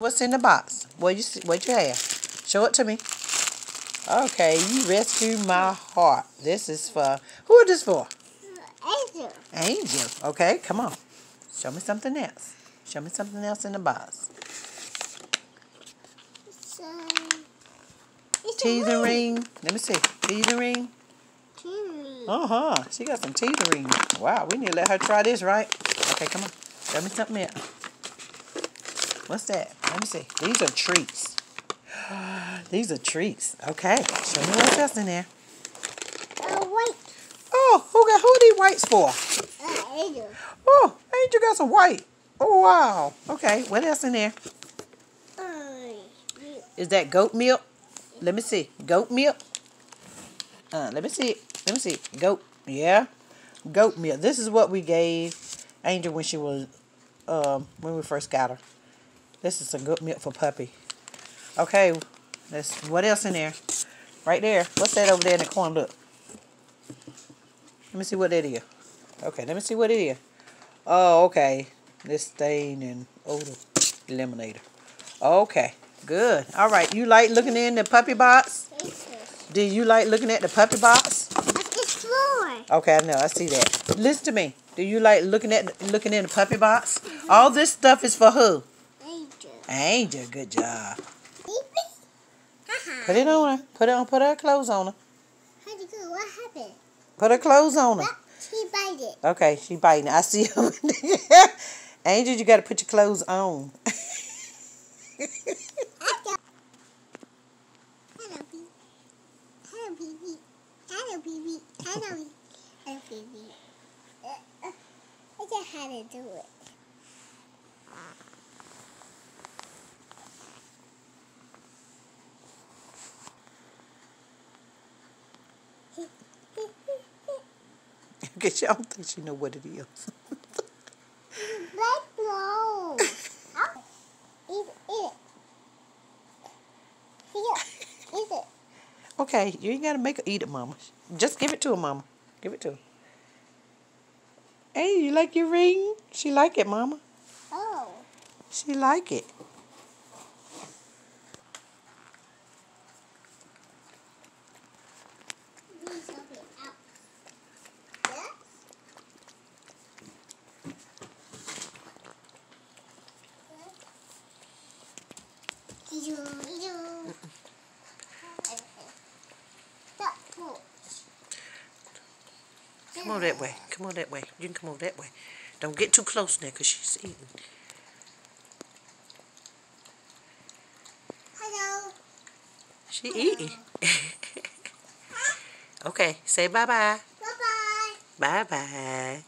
What's in the box? What you have? Show it to me. Okay, you rescued my heart. This is for, who is this for? Angel. Angel. Okay, come on. Show me something else. Show me something else in the box. Teasing ring. Let me see. Teasing ring. She got some teasing rings. Wow, we need to let her try this, right? Okay, come on. Show me something else. What's that? Let me see. These are treats. These are treats. Okay. Show me what else in there. White. Oh, who are these whites for? Angel. Oh, Angel got some white. Oh, wow. Okay, what else in there? Is that goat milk? Let me see. Goat milk? Let me see it. Let me see. Goat. Yeah. Goat milk. This is what we gave Angel when she was, when we first got her. This is some goat milk for puppy. Okay. What else in there? Right there. What's that over there in the corner? Look. Let me see what that is. Okay, let me see what it is. Oh, okay. This stain and odor eliminator. Okay. Good. All right. You like looking in the puppy box? Do you like looking at the puppy box? Okay, I know. I see that. Listen to me. Do you like looking in the puppy box? All this stuff is for who? Angel. Angel. Good job. Put it on her. Put her clothes on her. What happened? Put her clothes on her. She bite it. Okay, she biting. I see her. Angel, you got to put your clothes on. I just had to do it. Because I don't think she know what it is. Let's go. Eat it. Eat it. Okay, you ain't got to make her eat it, Mama. Just give it to her, Mama. Give it to her. Hey, you like your ring? She like it, Mama. Oh. She like it. Come on that way. Come on that way. You can come over that way. Don't get too close now because she's eating. Hello. She eating. Okay, say bye-bye. Bye-bye. Bye-bye.